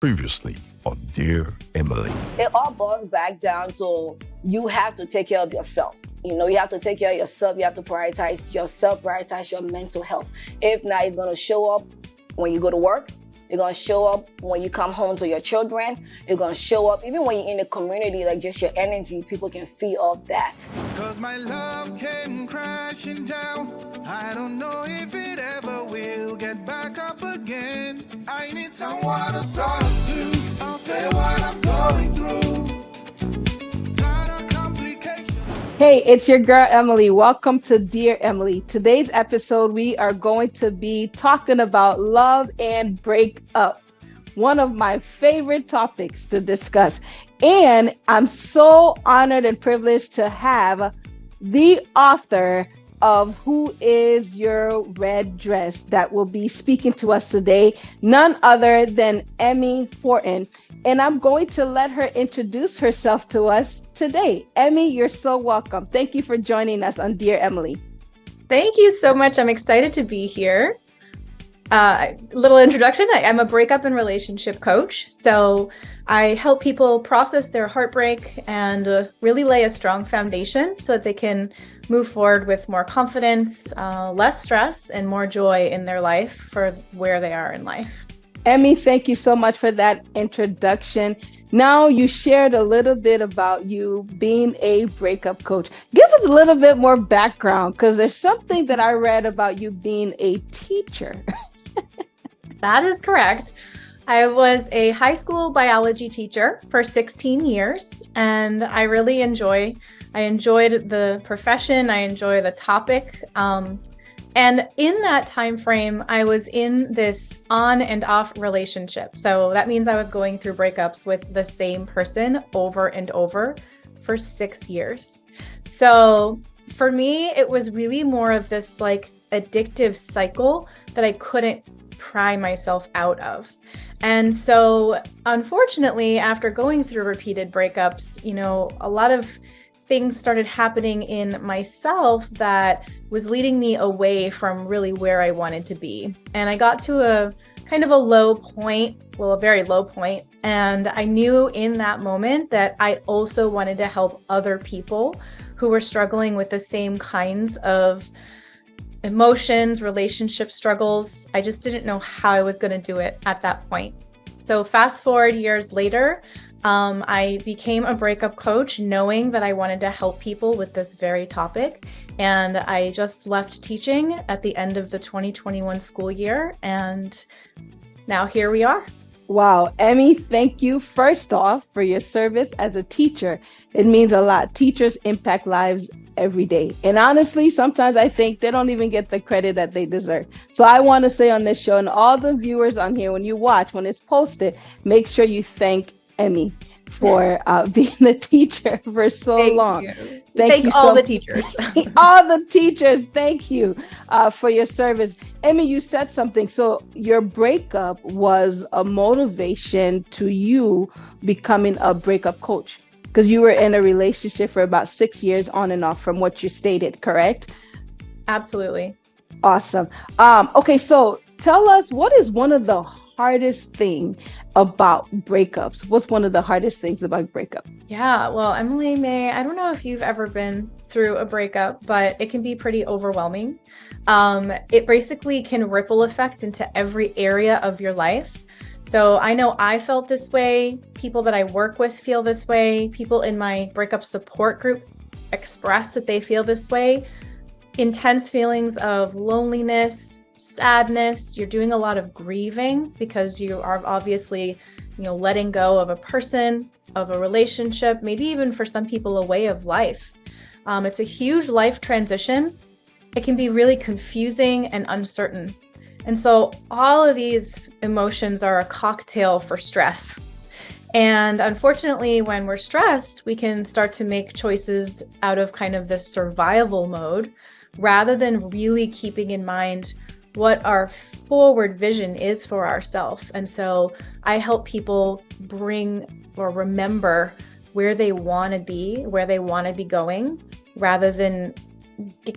Previously on Dear Emily. It all boils back down to you have to take care of yourself. You have to take care of yourself. You have to prioritize yourself, prioritize your mental health. If not, it's going to show up when you go to work. It's going to show up when you come home to your children. It's going to show up even when you're in the community, like just your energy. People can feed off that. Cause my love came crashing down. I don't know if it ever will get back up again. I need someone to talk to. I'll say what I'm going through. Tired of complications. Hey, it's your girl, Emily. Welcome to Dear Emily. Today's episode, we are going to be talking about love and breakup, one of my favorite topics to discuss. And I'm so honored and privileged to have the author of Who Is Your Red Dress that will be speaking to us today, none other than Emmi Fortin. And I'm going to let her introduce herself to us today. Emmi, you're so welcome. Thank you for joining us on Dear Emily. Thank you so much. I'm excited to be here. Little introduction. I'm a breakup and relationship coach. So I help people process their heartbreak and really lay a strong foundation so that they can move forward with more confidence, less stress, and more joy in their life for where they are in life. Emmi, thank you so much for that introduction. Now, you shared a little bit about you being a breakup coach. Give us a little bit more background, because there's something that I read about you being a teacher. That is correct. I was a high school biology teacher for 16 years, and I really enjoyed the profession. I enjoy the topic. And in that time frame, I was in this on and off relationship. So that means I was going through breakups with the same person over and over for 6 years. So for me, it was really more of this like addictive cycle that I couldn't pry myself out of. And so unfortunately, after going through repeated breakups, a lot of things started happening in myself that was leading me away from really where I wanted to be. And I got to a kind of a low point, a very low point. And I knew in that moment that I also wanted to help other people who were struggling with the same kinds of emotions, relationship struggles. I just didn't know how I was going to do it at that point. So fast forward years later, I became a breakup coach knowing that I wanted to help people with this very topic. And I just left teaching at the end of the 2021 school year. And now here we are. Wow. Emmi, thank you first off for your service as a teacher. It means a lot. Teachers impact lives every day. And honestly, sometimes I think they don't even get the credit that they deserve. So I want to say on this show, and all the viewers on here, when you watch, when it's posted, make sure you thank Emmi for being a teacher for so long. Thank you all the teachers. All the teachers, thank you for your service. Emmi, you said something. So your breakup was a motivation to you becoming a breakup coach, because you were in a relationship for about 6 years on and off from what you stated, correct? Absolutely. Awesome. Okay, so tell us, what is one of the hardest thing about breakups? What's one of the hardest things about breakup? Yeah, well, Emilymai, I don't know if you've ever been through a breakup, but it can be pretty overwhelming. It basically can ripple effect into every area of your life. So I know I felt this way. People that I work with feel this way. People in my breakup support group express that they feel this way. Intense feelings of loneliness, sadness. You're doing a lot of grieving because you are obviously, letting go of a person, of a relationship, maybe even for some people a way of life. It's a huge life transition. It can be really confusing and uncertain. And so all of these emotions are a cocktail for stress. And unfortunately, when we're stressed, we can start to make choices out of kind of this survival mode rather than really keeping in mind what our forward vision is for ourselves. And so I help people bring or remember where they want to be going, rather than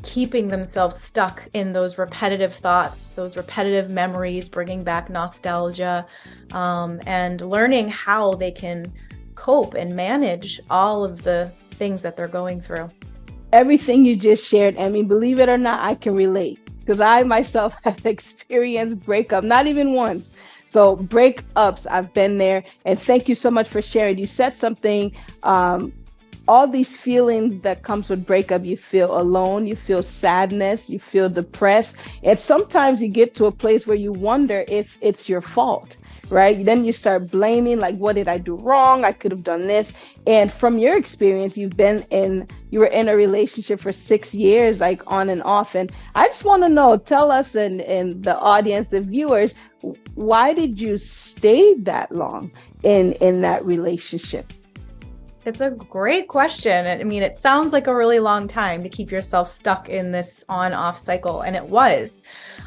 keeping themselves stuck in those repetitive thoughts, those repetitive memories, bringing back nostalgia, and learning how they can cope and manage all of the things that they're going through. Everything you just shared, Emmy, believe it or not, I can relate because I myself have experienced breakup, not even once. So breakups, I've been there. And thank you so much for sharing. You said something, all these feelings that comes with breakup, you feel alone, you feel sadness, you feel depressed. And sometimes you get to a place where you wonder if it's your fault, right? Then you start blaming, like, what did I do wrong? I could have done this. And from your experience, you were in a relationship for 6 years, like on and off. And I just want to know, tell us and the audience, the viewers, why did you stay that long in that relationship? It's a great question. I mean, it sounds like a really long time to keep yourself stuck in this on-off cycle, and it was.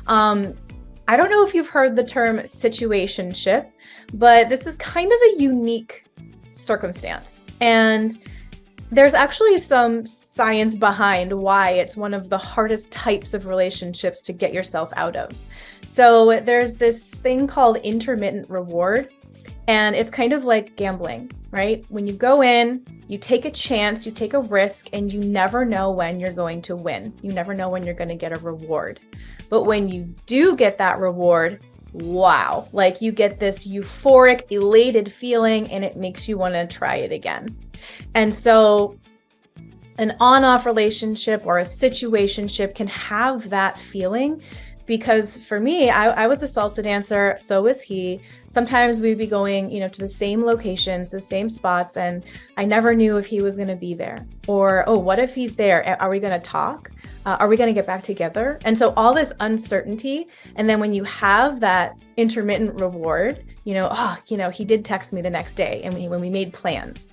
I don't know if you've heard the term situationship, but this is kind of a unique circumstance. And there's actually some science behind why it's one of the hardest types of relationships to get yourself out of. So there's this thing called intermittent reward, and it's kind of like gambling, right? When you go in, you take a chance, you take a risk, and you never know when you're going to win. You never know when you're going to get a reward. But when you do get that reward, wow, like you get this euphoric, elated feeling, and it makes you want to try it again. And so an on-off relationship or a situationship can have that feeling. Because for me, I was a salsa dancer, so was he. Sometimes we'd be going, to the same locations, the same spots, and I never knew if he was going to be there. Or, oh, what if he's there? Are we going to talk? Are we going to get back together? And so all this uncertainty. And then when you have that intermittent reward, he did text me the next day, and when we made plans.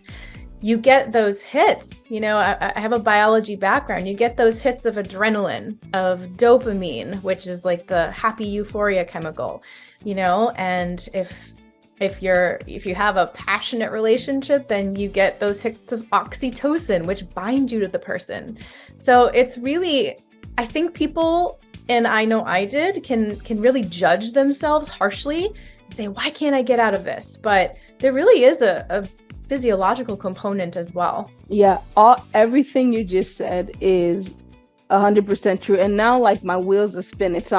You get those hits, I have a biology background. You get those hits of adrenaline, of dopamine, which is like the happy euphoria chemical, and if you have a passionate relationship, then you get those hits of oxytocin, which bind you to the person. So it's really, I think people, and I know I did, can really judge themselves harshly and say, why can't I get out of this? But there really is a physiological component as well. Yeah, everything you just said is 100% true. And now, like, my wheels are spinning. So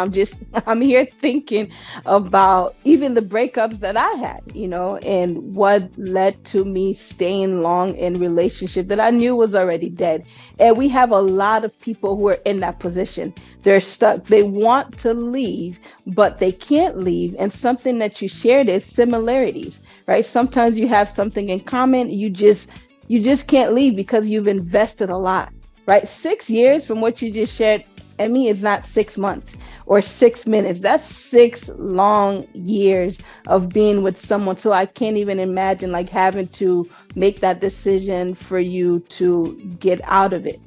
I'm here thinking about even the breakups that I had, and what led to me staying long in relationship that I knew was already dead. And we have a lot of people who are in that position. They're stuck. They want to leave, but they can't leave. And something that you shared is similarities, right? Sometimes you have something in common. You just can't leave because you've invested a lot. Right? 6 years from what you just shared, Emmy, is not 6 months or 6 minutes. That's 6 long years of being with someone. So I can't even imagine like having to make that decision for you to get out of it.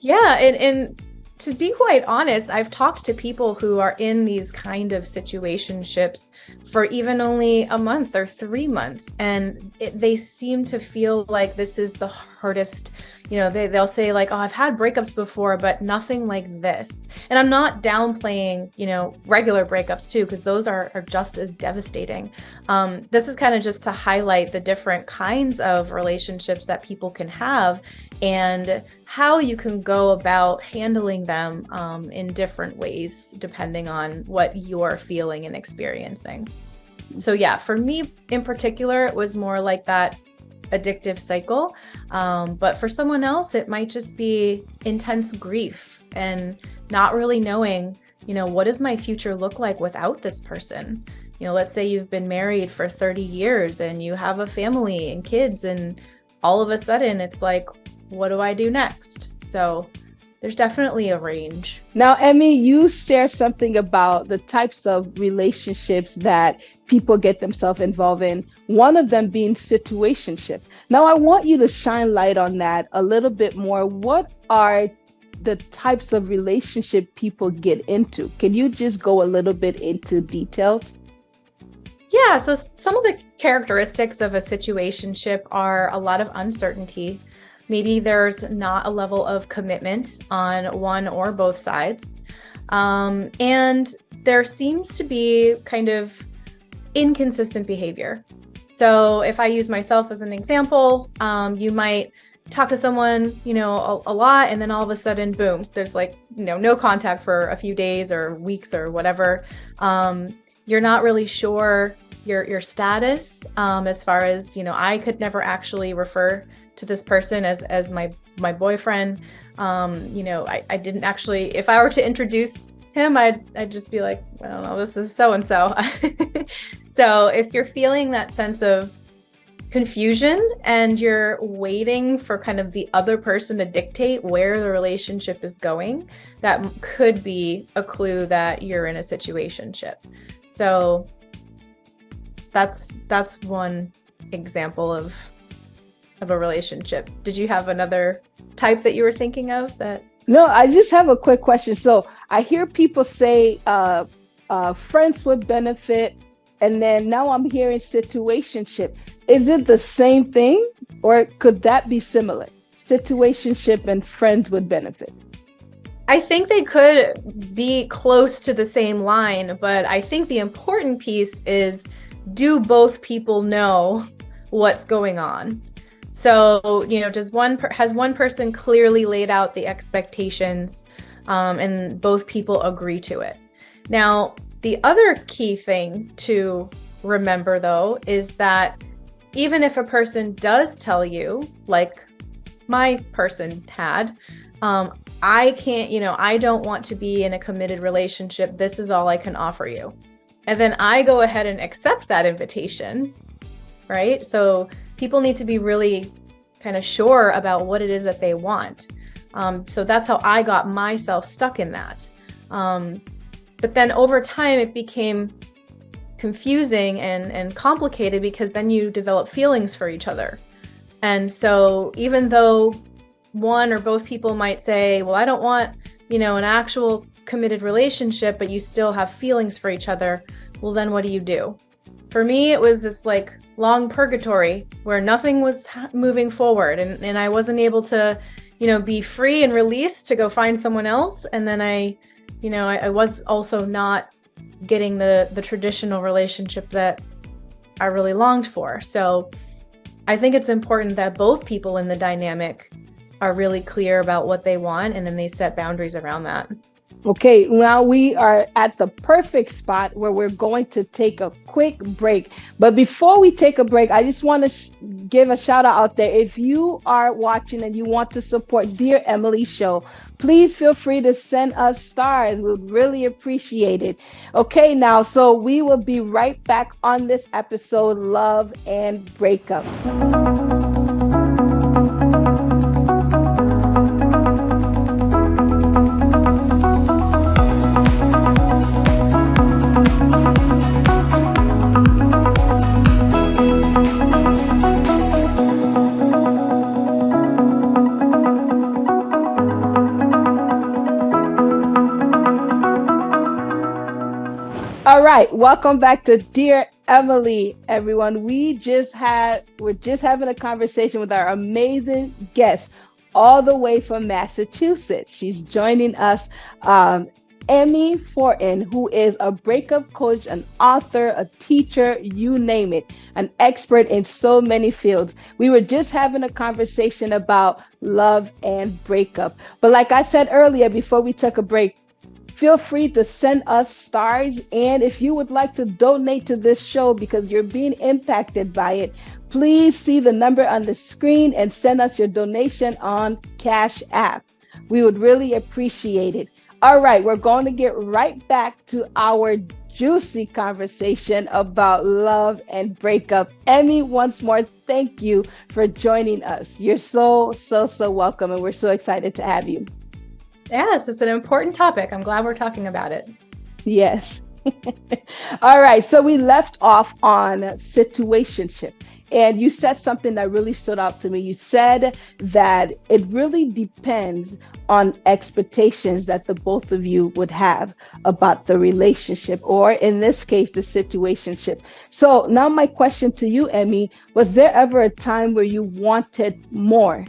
Yeah. And to be quite honest, I've talked to people who are in these kind of situationships for even only a month or 3 months. And they seem to feel like this is the hardest. They'll say like, oh, I've had breakups before, but nothing like this. And I'm not downplaying, regular breakups too, because those are just as devastating. This is kind of just to highlight the different kinds of relationships that people can have and how you can go about handling them in different ways, depending on what you're feeling and experiencing. So yeah, for me in particular, it was more like that addictive cycle. But for someone else, it might just be intense grief and not really knowing, what does my future look like without this person? Let's say you've been married for 30 years and you have a family and kids, and all of a sudden it's like, what do I do next? So there's definitely a range. Now, Emmy, you share something about the types of relationships that people get themselves involved in, one of them being situationship. Now, I want you to shine light on that a little bit more. What are the types of relationship people get into? Can you just go a little bit into details? Yeah, so some of the characteristics of a situationship are a lot of uncertainty, Maybe there's not a level of commitment on one or both sides. And there seems to be kind of inconsistent behavior. So if I use myself as an example, you might talk to someone, a lot, and then all of a sudden, boom, there's like, no contact for a few days or weeks or whatever. You're not really sure your status, as far as, I could never actually refer to this person as my boyfriend. I didn't actually, if I were to introduce him, I'd just be like, I don't know, this is so-and-so. So if you're feeling that sense of confusion and you're waiting for kind of the other person to dictate where the relationship is going, that could be a clue that you're in a situationship. So that's one example of a relationship. Did you have another type that you were thinking of that? No, I just have a quick question. So I hear people say friends would benefit, and then now I'm hearing situationship. Is it the same thing, or could that be similar? Situationship and friends would benefit. I think they could be close to the same line, but I think the important piece is, do both people know what's going on? So, has one person clearly laid out the expectations, and both people agree to it? Now, the other key thing to remember, though, is that even if a person does tell you, like my person had, I can't, I don't want to be in a committed relationship. This is all I can offer you. And then I go ahead and accept that invitation, right? So people need to be really kind of sure about what it is that they want. So that's how I got myself stuck in that. But then over time, it became confusing and complicated, because then you develop feelings for each other. And so even though one or both people might say, well, I don't want, an actual committed relationship, but you still have feelings for each other, well, then what do you do? For me, it was this like long purgatory where nothing was moving forward, and I wasn't able to, be free and released to go find someone else. And then I was also not getting the traditional relationship that I really longed for. So I think it's important that both people in the dynamic are really clear about what they want, and then they set boundaries around that. Okay, now we are at the perfect spot where we're going to take a quick break. But before we take a break, I just want to give a shout out there. If you are watching and you want to support Dear Emili Show, please feel free to send us stars. We'd really appreciate it. Okay, now, so we will be right back on this episode, Love and Breakup. All right, welcome back to Dear Emili, everyone. We're just having a conversation with our amazing guest all the way from Massachusetts. She's joining us, Emmi Fortin, who is a breakup coach, an author, a teacher, you name it, an expert in so many fields. We were just having a conversation about love and breakup. But like I said earlier, before we took a break, feel free to send us stars. And if you would like to donate to this show because you're being impacted by it, please see the number on the screen and send us your donation on Cash App. We would really appreciate it. All right, we're going to get right back to our juicy conversation about love and breakup. Emmi, once more, thank you for joining us. You're so welcome, and we're so excited to have you. Yes, it's an important topic. I'm glad we're talking about it. Yes. All right. So we left off on situationship, and you said something that really stood out to me. You said that it really depends on expectations that the both of you would have about the relationship, or in this case, the situationship. So now my question to you, Emmi, was there ever a time where you wanted more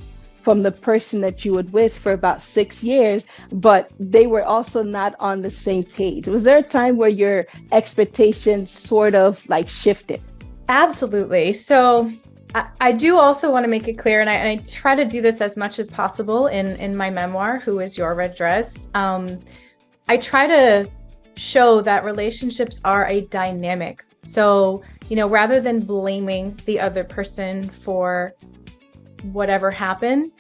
from the person that you were with for about 6 years, but they were also not on the same page. Was there a time where your expectations sort of like shifted? Absolutely. So I do also want to make it clear, and I try to do this as much as possible in my memoir, Who is Your Red Dress? I try to show that relationships are a dynamic. So, rather than blaming the other person for whatever happened,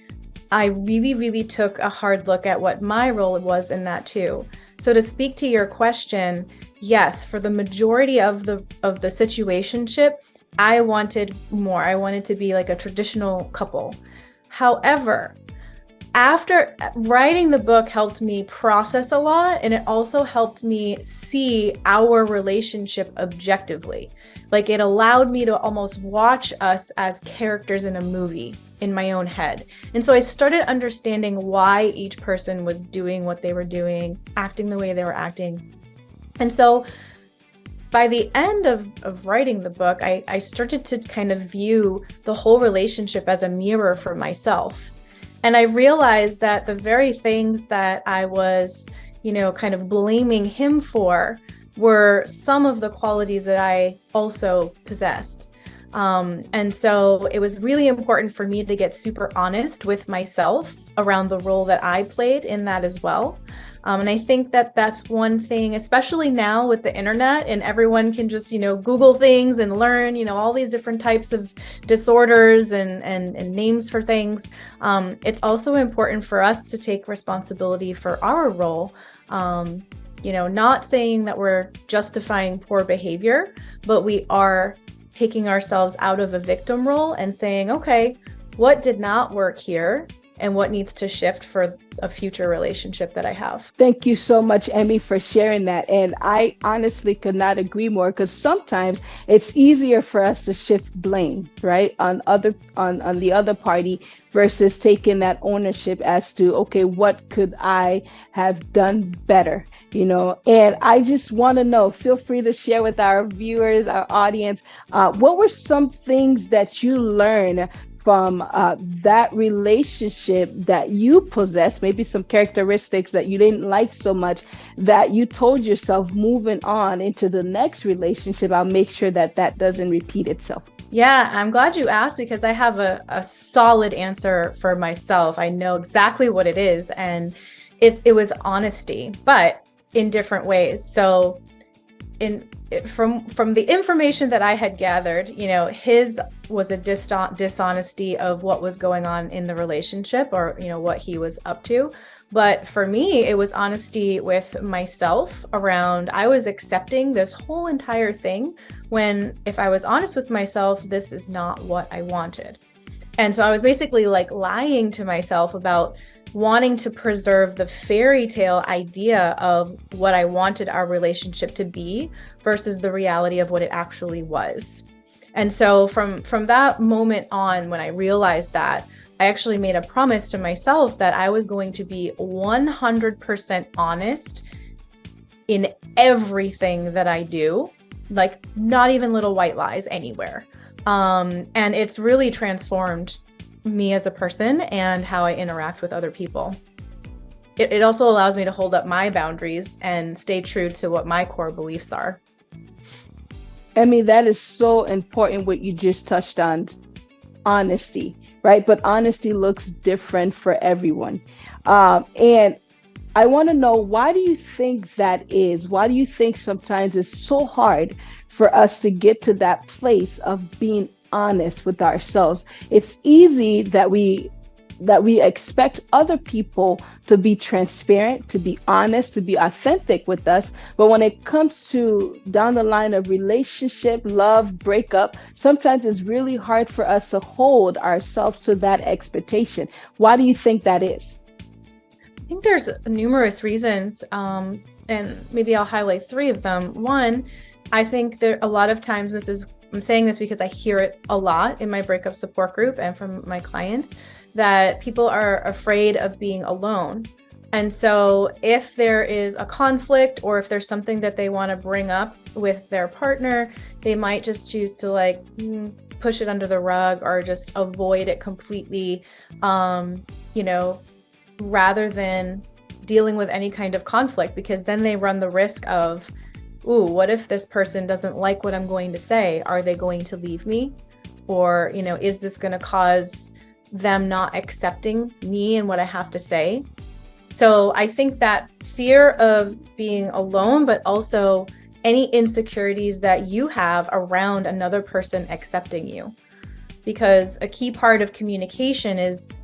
I really, really took a hard look at what my role was in that too. So to speak to your question, yes, for the majority of the situationship, I wanted more. I wanted to be like a traditional couple. However, after writing the book helped me process a lot, and it also helped me see our relationship objectively. Like, it allowed me to almost watch us as characters in a movie in my own head. And so I started understanding why each person was doing what they were doing, acting the way they were acting. And so by the end of writing the book, I started to kind of view the whole relationship as a mirror for myself. And I realized that the very things that I was, kind of blaming him for were some of the qualities that I also possessed. And so it was really important for me to get super honest with myself around the role that I played in that as well. And I think that that's one thing, especially now with the internet, and everyone can just, Google things and learn, all these different types of disorders and names for things. It's also important for us to take responsibility for our role. Not saying that we're justifying poor behavior, but we are taking ourselves out of a victim role and saying, okay, what did not work here and what needs to shift for a future relationship that I have. Thank you so much, Emmi, for sharing that. And I honestly could not agree more, because sometimes it's easier for us to shift blame, right, on the other party versus taking that ownership as to, okay, what could I have done better? And I just want to know, feel free to share with our viewers, our audience, what were some things that you learned from that relationship that you possess, maybe some characteristics that you didn't like so much, that you told yourself moving on into the next relationship, I'll make sure that doesn't repeat itself? Yeah, I'm glad you asked, because I have a solid answer for myself. I know exactly what it is, and it was honesty, but in different ways. So from the information that I had gathered, his was a dishonesty of what was going on in the relationship, or, what he was up to. But for me, it was honesty with myself around, I was accepting this whole entire thing when, if I was honest with myself, this is not what I wanted. And so I was basically like lying to myself about wanting to preserve the fairy tale idea of what I wanted our relationship to be versus the reality of what it actually was. And so from that moment on, when I realized that, I actually made a promise to myself that I was going to be 100% honest in everything that I do, like not even little white lies anywhere. And it's really transformed me as a person and how I interact with other people. It also allows me to hold up my boundaries and stay true to what my core beliefs are. Emmi, that is so important what you just touched on, honesty, right? But honesty looks different for everyone. And I want to know, why do you think that is? Why do you think sometimes it's so hard for us to get to that place of being honest with ourselves? It's easy that we expect other people to be transparent, to be honest, to be authentic with us. But when it comes to down the line of relationship, love, breakup, sometimes it's really hard for us to hold ourselves to that expectation. Why do you think that is? I think there's numerous reasons, and maybe I'll highlight three of them. One, I think there a lot of times, I'm saying this because I hear it a lot in my breakup support group and from my clients, that people are afraid of being alone. And so if there is a conflict, or if there's something that they want to bring up with their partner, they might just choose to push it under the rug or just avoid it completely, rather than dealing with any kind of conflict, because then they run the risk of, ooh, what if this person doesn't like what I'm going to say? Are they going to leave me? Or, is this going to cause them not accepting me and what I have to say? So I think that fear of being alone, but also any insecurities that you have around another person accepting you. Because a key part of communication is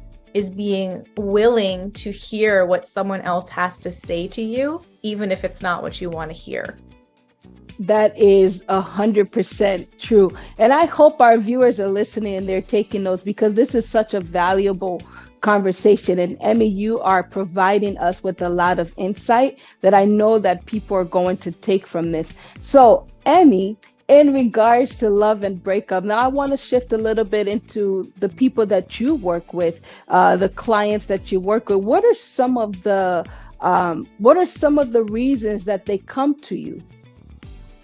being willing to hear what someone else has to say to you, even if it's not what you want to hear. That is 100% true. And I hope our viewers are listening and they're taking notes, because this is such a valuable conversation. And Emmi, you are providing us with a lot of insight that I know that people are going to take from this. So Emmi, in regards to love and breakup, now I want to shift a little bit into the people that you work with, the clients that you work with. What are some of the reasons that they come to you?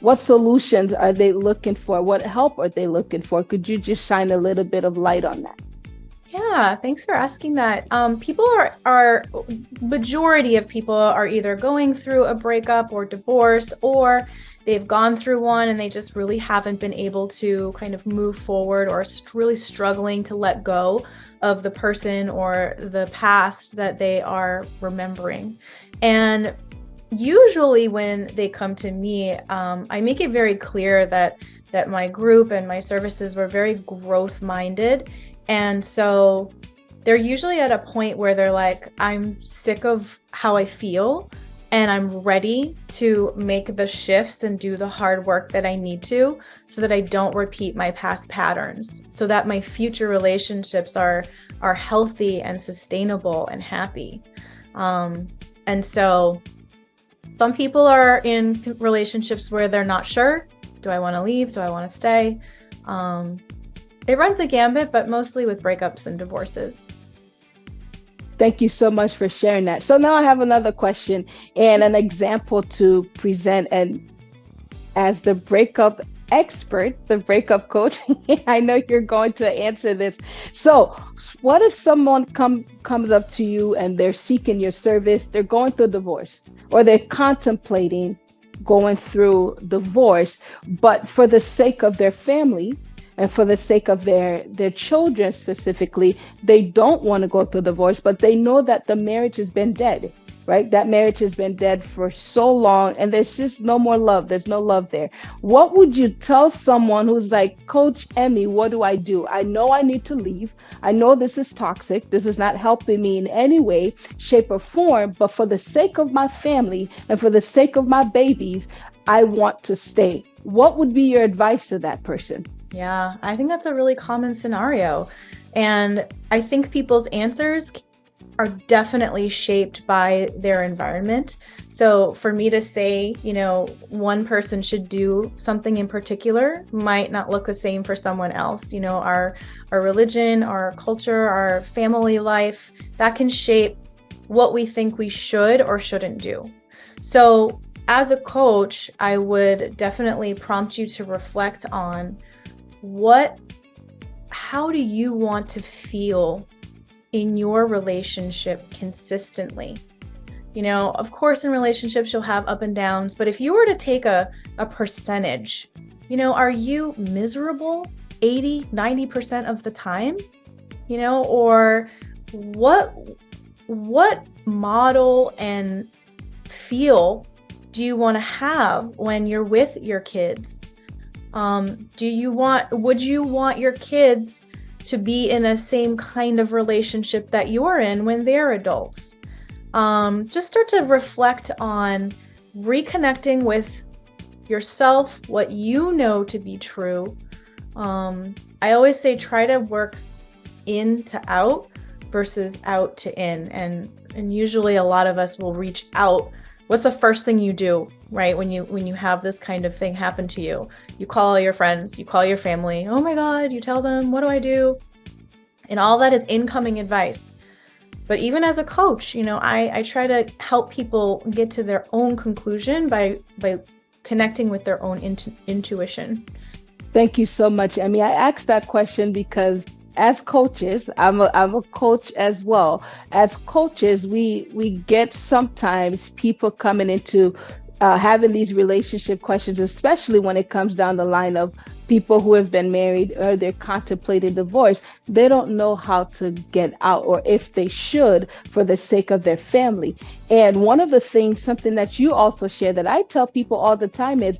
What solutions are they looking for? What help are they looking for? Could you just shine a little bit of light on that? Yeah, thanks for asking that. People are majority of people are either going through a breakup or divorce, or they've gone through one and they just really haven't been able to kind of move forward, or really struggling to let go of the person or the past that they are remembering. And usually when they come to me, I make it very clear that my group and my services were very growth minded. And so they're usually at a point where they're like, I'm sick of how I feel and I'm ready to make the shifts and do the hard work that I need to, so that I don't repeat my past patterns, so that my future relationships are healthy and sustainable and happy. And so some people are in relationships where they're not sure. Do I want to leave? Do I want to stay? It runs the gambit, but mostly with breakups and divorces. Thank you so much for sharing that. So now I have another question and an example to present. And as the breakup expert, the breakup coach, I know you're going to answer this. So what if someone comes up to you and they're seeking your service, they're going through divorce, or they're contemplating going through divorce, but for the sake of their family and for the sake of their children specifically, they don't want to go through divorce, but they know that the marriage has been dead, right? That marriage has been dead for so long and there's just no more love. There's no love there. What would you tell someone who's like, Coach Emmi, what do? I know I need to leave. I know this is toxic. This is not helping me in any way, shape, or form, but for the sake of my family and for the sake of my babies, I want to stay. What would be your advice to that person? Yeah, I think that's a really common scenario. And I think people's answers are definitely shaped by their environment. So for me to say, one person should do something in particular might not look the same for someone else. Our religion, our culture, our family life, that can shape what we think we should or shouldn't do. So as a coach, I would definitely prompt you to reflect on how do you want to feel in your relationship consistently? Of course, in relationships, you'll have up and downs, but if you were to take a percentage, are you miserable 80, 90% of the time? Or what model and feel do you want to have when you're with your kids? Would you want your kids to be in a same kind of relationship that you're in when they're adults? Just start to reflect on reconnecting with yourself, what you know to be true. I always say try to work in to out versus out to in. And usually a lot of us will reach out. What's the first thing you do, right? When you have this kind of thing happen to you? You call your friends, you call your family. Oh my God, you tell them, what do I do? And all that is incoming advice. But even as a coach, I try to help people get to their own conclusion by connecting with their own intuition. Thank you so much, Emmy. I asked that question because as coaches, I'm a coach as well. As coaches, we get sometimes people coming into having these relationship questions, especially when it comes down the line of people who have been married or they're contemplating divorce. They don't know how to get out or if they should for the sake of their family. And one of the things, something that you also share that I tell people all the time is,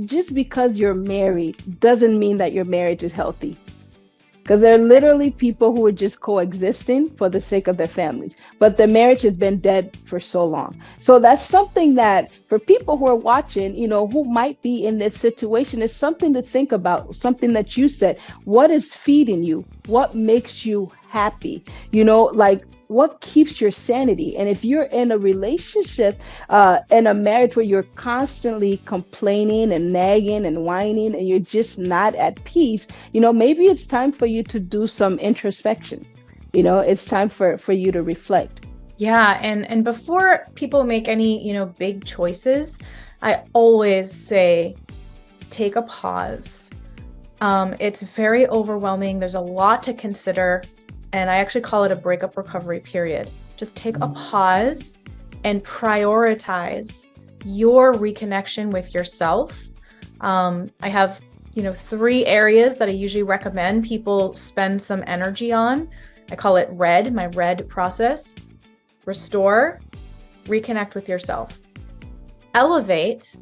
just because you're married doesn't mean that your marriage is healthy. Because there are literally people who are just coexisting for the sake of their families, but the marriage has been dead for so long. So that's something that for people who are watching, who might be in this situation, is something to think about, something that you said. What is feeding you? What makes you happy? Like, what keeps your sanity? And if you're in a relationship, in a marriage where you're constantly complaining and nagging and whining and you're just not at peace, maybe it's time for you to do some introspection. It's time for you to reflect. Yeah, and before people make any, big choices, I always say, take a pause. It's very overwhelming. There's a lot to consider. And I actually call it a breakup recovery period. Just take a pause and prioritize your reconnection with yourself. I have, 3 areas that I usually recommend people spend some energy on. I call it RED, my RED process. Restore, reconnect with yourself. Elevate,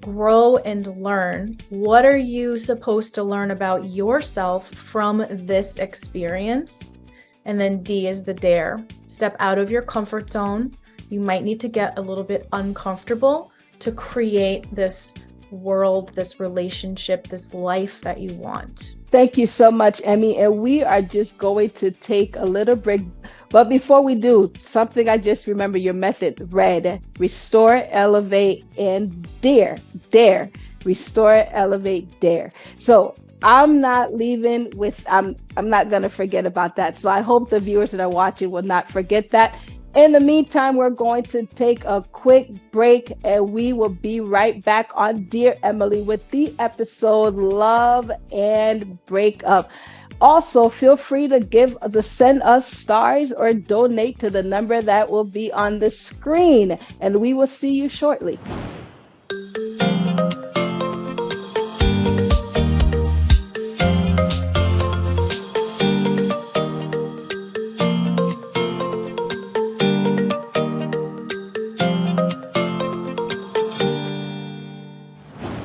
grow and learn. What are you supposed to learn about yourself from this experience? And then D is the dare. Step out of your comfort zone. You might need to get a little bit uncomfortable to create this world, this relationship, this life that you want. Thank you so much, Emmy. And we are just going to take a little break. But before we do, something I just remember, your method, RED, restore, elevate, and dare. Dare, restore, elevate, dare. So I'm not leaving with, I'm not going to forget about that. So I hope the viewers that are watching will not forget that. In the meantime, we're going to take a quick break and we will be right back on Dear Emily with the episode Love and Breakup. Also, feel free to send us stars or donate to the number that will be on the screen. And we will see you shortly.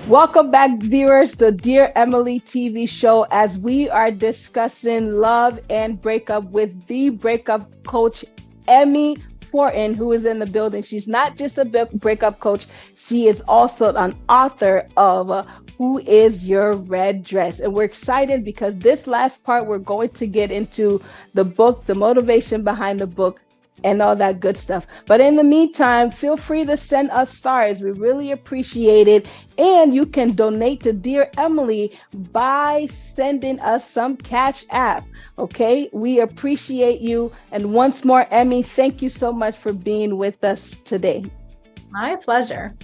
Welcome back, viewers, to Dear Emily TV show as we are discussing love and breakup with the breakup coach, Emmi Fortin, who is in the building. She's not just a breakup coach. She is also an author of Who is Your Red Dress? And we're excited because this last part, we're going to get into the book, the motivation behind the book, and all that good stuff. But in the meantime, feel free to send us stars. We really appreciate it. And you can donate to Dear Emily by sending us some Cash App. Okay, we appreciate you. And once more, Emmy, thank you so much for being with us today. My pleasure.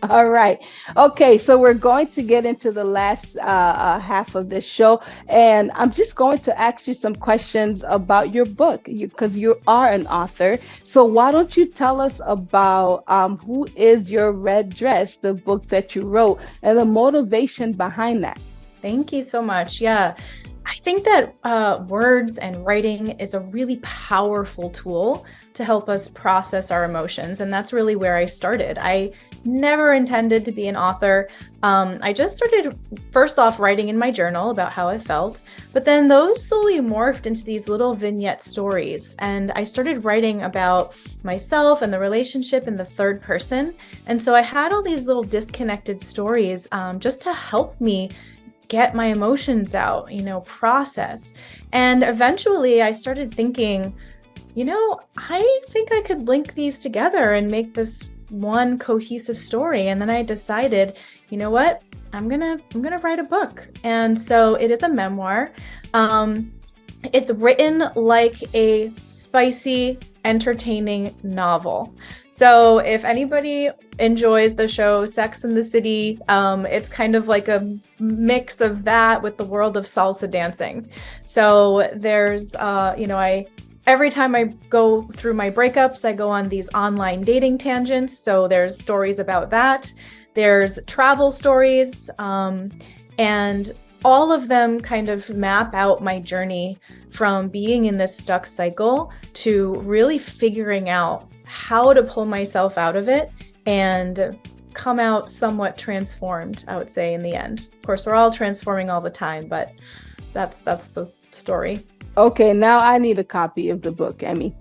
All right. Okay, so we're going to get into the last half of this show, and I'm just going to ask you some questions about your book because you are an author. So why don't you tell us about Who is Your Red Dress, the book that you wrote, and the motivation behind that? Thank you so much. Yeah. I think that words and writing is a really powerful tool to help us process our emotions. And that's really where I started. I never intended to be an author. I just started first off writing in my journal about how I felt, but then those slowly morphed into these little vignette stories. And I started writing about myself and the relationship in the third person. And so I had all these little disconnected stories just to help me get my emotions out, process. And eventually I started thinking, I think I could link these together and make this one cohesive story. And then I decided, you know what, I'm gonna write a book. And so it is a memoir. It's written like a spicy entertaining novel. So if anybody enjoys the show Sex and the City, it's kind of like a mix of that with the world of salsa dancing. So there's, every time I go through my breakups, I go on these online dating tangents. So there's stories about that. There's travel stories, and all of them kind of map out my journey from being in this stuck cycle to really figuring out how to pull myself out of it and come out somewhat transformed, I would say, in the end. Of course, we're all transforming all the time, but that's the story. Okay, now I need a copy of the book, Emmi.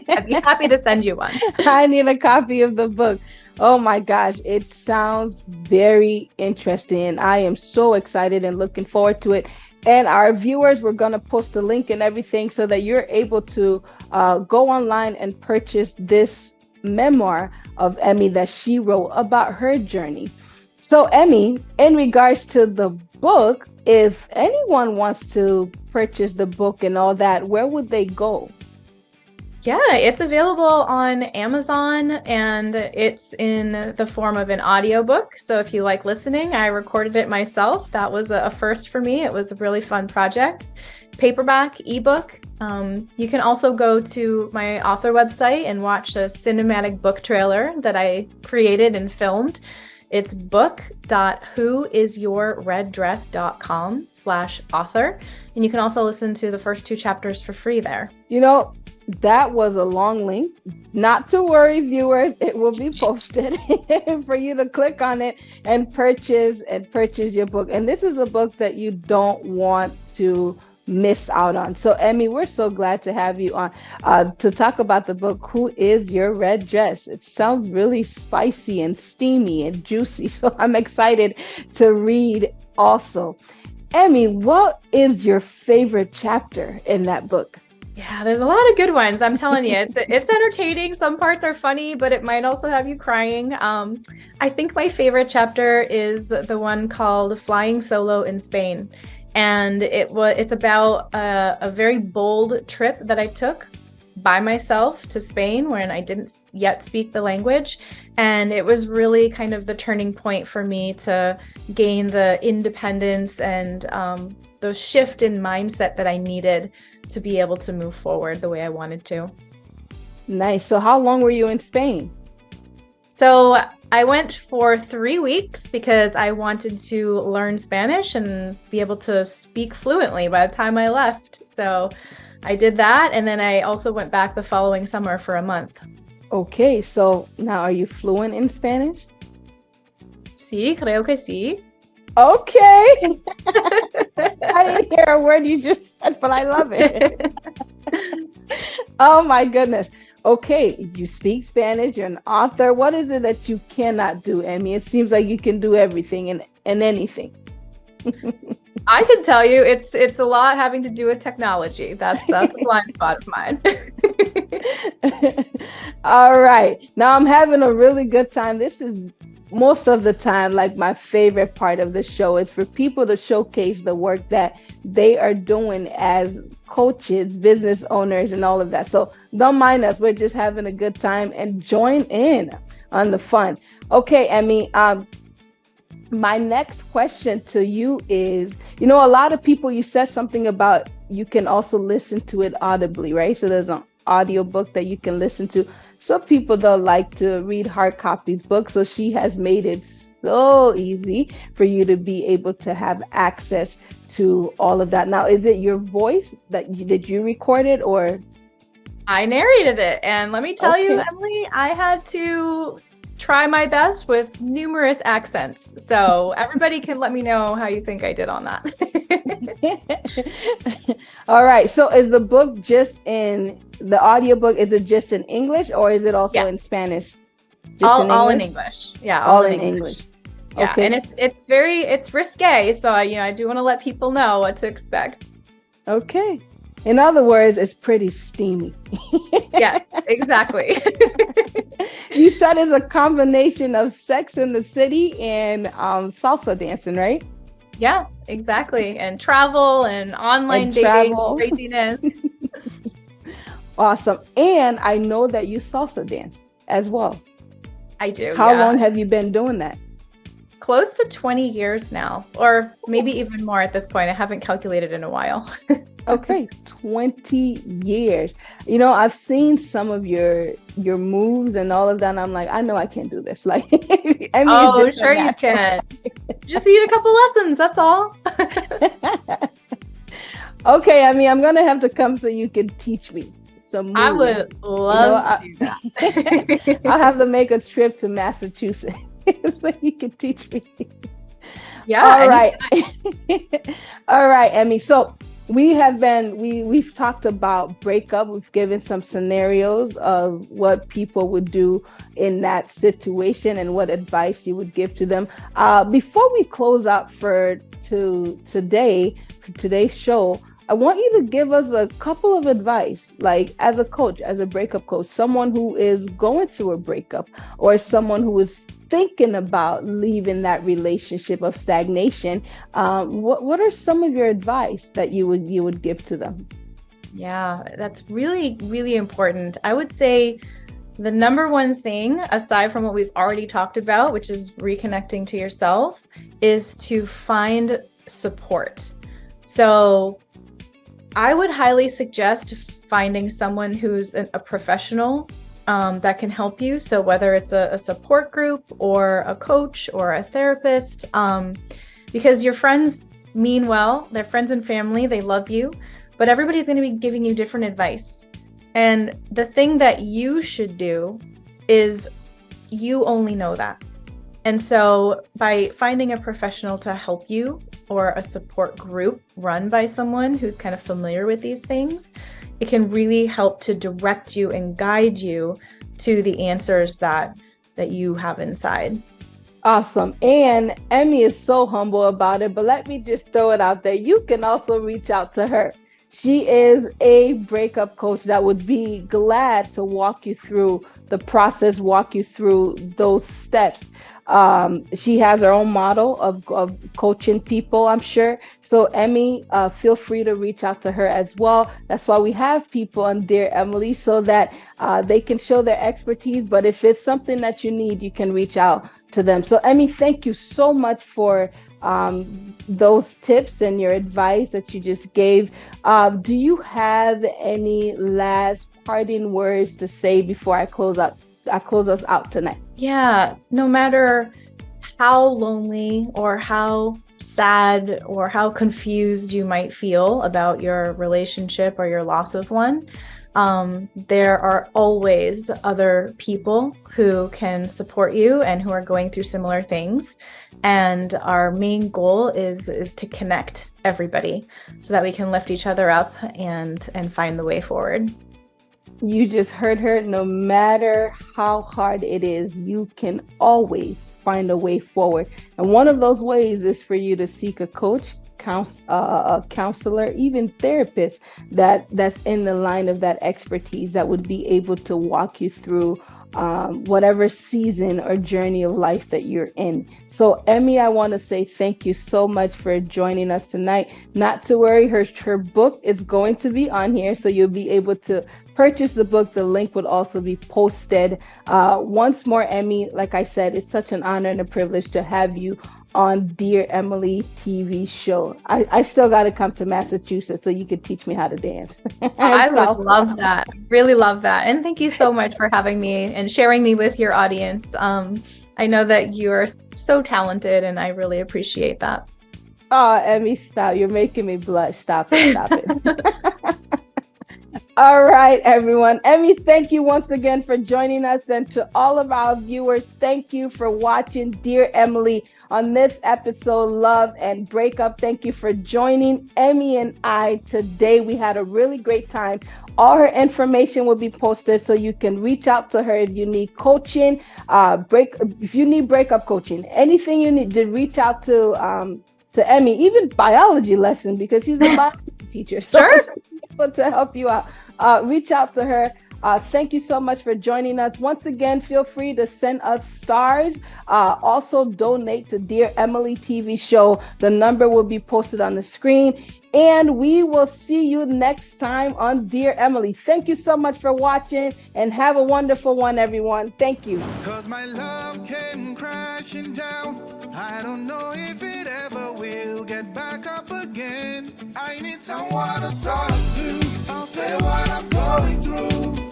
I'd be happy to send you one. I need a copy of the book. Oh my gosh, it sounds very interesting. I am so excited and looking forward to it. And our viewers, we're going to post the link and everything so that you're able to go online and purchase this memoir of Emmi that she wrote about her journey. So Emmi, in regards to the book, if anyone wants to purchase the book and all that, where would they go? Yeah, it's available on Amazon and it's in the form of an audiobook. So if you like listening, I recorded it myself. That was a first for me. It was a really fun project. Paperback, ebook. You can also go to my author website and watch a cinematic book trailer that I created and filmed. It's book.whoisyourreddress.com/author. And you can also listen to the first 2 chapters for free there. That was a long link. Not to worry, viewers, it will be posted for you to click on it and purchase your book. And this is a book that you don't want to miss out on. So Emmi, we're so glad to have you on to talk about the book, Who Is Your Red Dress? It sounds really spicy and steamy and juicy. So I'm excited to read also. Emmi, what is your favorite chapter in that book? Yeah, there's a lot of good ones. I'm telling you, it's entertaining. Some parts are funny, but it might also have you crying. I think my favorite chapter is the one called Flying Solo in Spain. And it's about a very bold trip that I took by myself to Spain when I didn't yet speak the language. And it was really kind of the turning point for me to gain the independence and the shift in mindset that I needed to be able to move forward the way I wanted to. Nice. So how long were you in Spain? So I went for 3 weeks because I wanted to learn Spanish and be able to speak fluently by the time I left. So I did that. And then I also went back the following summer for a month. Okay. So now are you fluent in Spanish? Sí, creo que sí. Okay. I didn't hear a word you just said, but I love it. Oh my goodness. Okay, you speak Spanish, you're an author. What is it that you cannot do, Emmi? It seems like you can do everything and anything. I can tell you it's a lot having to do with technology. That's a blind spot of mine. All right. Now I'm having a really good time. This is most of the time like my favorite part of the show. It's for people to showcase the work that they are doing as coaches, business owners, and all of that. So don't mind us. We're just having a good time and join in on the fun. Okay, Emmi, my next question to you is, a lot of people, you said something about you can also listen to it audibly, right? So there's an audio book that you can listen to. Some people don't like to read hard copies books, so she has made it so easy for you to be able to have access to all of that. Now, is it your voice did you record it, or? I narrated it, and let me tell you, Emily, I had to try my best with numerous accents. So everybody can let me know how you think I did on that. All right. So is the book the audiobook, is it just in English, or is it also in Spanish? All in English. Yeah. All in English. Yeah. Okay. And it's risque. So I do want to let people know what to expect. Okay. In other words, it's pretty steamy. Yes, exactly. You said it's a combination of Sex in the City and salsa dancing, right? Yeah, exactly. And travel and online dating, craziness. Awesome. And I know that you salsa dance as well. I do. How yeah. long have you been doing that? Close to 20 years now, or maybe even more at this point. I haven't calculated in a while. Okay, 20 years. You know, I've seen some of your moves and all of that, and I'm like, I know I can't do this. Like, I mean, Oh, it's just sure you can. Just need a couple lessons, that's all. Okay, I mean, I'm gonna have to come so you can teach me some moves. I would love to do that. I'll have to make a trip to Massachusetts so you can teach me. Yeah. All right. All right, Emmy. So we've talked about breakup. We've given some scenarios of what people would do in that situation and what advice you would give to them. Before we close out for today's show, I want you to give us a couple of advice, like as a coach, as a breakup coach, someone who is going through a breakup or someone who is thinking about leaving that relationship of stagnation. What are some of your advice that you would give to them? Yeah, that's really, really important. I would say the number one thing, aside from what we've already talked about, which is reconnecting to yourself, is to find support. So I would highly suggest finding someone who's a professional that can help you. So whether it's a support group or a coach or a therapist, because your friends mean well, they're friends and family, they love you, but everybody's going to be giving you different advice. And the thing that you should do is you only know that. And so by finding a professional to help you or a support group run by someone who's kind of familiar with these things, it can really help to direct you and guide you to the answers that you have inside. Awesome. And Emmy is so humble about it, but let me just throw it out there. You can also reach out to her. She is a breakup coach that would be glad to walk you through the process, walk you through those steps. She has her own model of coaching people, I'm sure. So Emmy, feel free to reach out to her as well. That's why we have people on Dear Emily, so that they can show their expertise. But if it's something that you need, you can reach out to them. So Emmy, thank you so much for those tips and your advice that you just gave. Do you have any last parting words to say before I close us out tonight? Yeah, no matter how lonely or how sad or how confused you might feel about your relationship or your loss of one, there are always other people who can support you and who are going through similar things. And our main goal is to connect everybody so that we can lift each other up and find the way forward. You just heard her. No matter how hard it is, you can always find a way forward. And one of those ways is for you to seek a coach, a counselor, even therapist that's in the line of that expertise that would be able to walk you through whatever season or journey of life that you're in. So Emmy, I want to say thank you so much for joining us tonight. Not to worry, her book is going to be on here, so you'll be able to purchase the book. The link would also be posted. Once more, Emmy, like I said, it's such an honor and a privilege to have you on Dear Emily TV show. I still got to come to Massachusetts so you could teach me how to dance. I would love that. Really love that. And thank you so much for having me and sharing me with your audience. I know that you are so talented and I really appreciate that. Oh, Emmy, stop. You're making me blush. Stop it. All right, everyone. Emmy, thank you once again for joining us. And to all of our viewers, thank you for watching Dear Emily on this episode, Love and Breakup. Thank you for joining Emmy and I today. We had a really great time. All her information will be posted so you can reach out to her if you need coaching, if you need breakup coaching, anything you need to reach out to Emmy, even biology lesson, because she's a biology teacher. So Sure. to help you out. Reach out to her. Thank you so much for joining us. Once again, feel free to send us stars. Also, donate to Dear Emily TV show. The number will be posted on the screen. And we will see you next time on Dear Emily. Thank you so much for watching and have a wonderful one, everyone. Thank you. 'Cause my love came crashing down. I don't know if it ever will get back up again. I need someone to talk to. I'll say what I'm going through.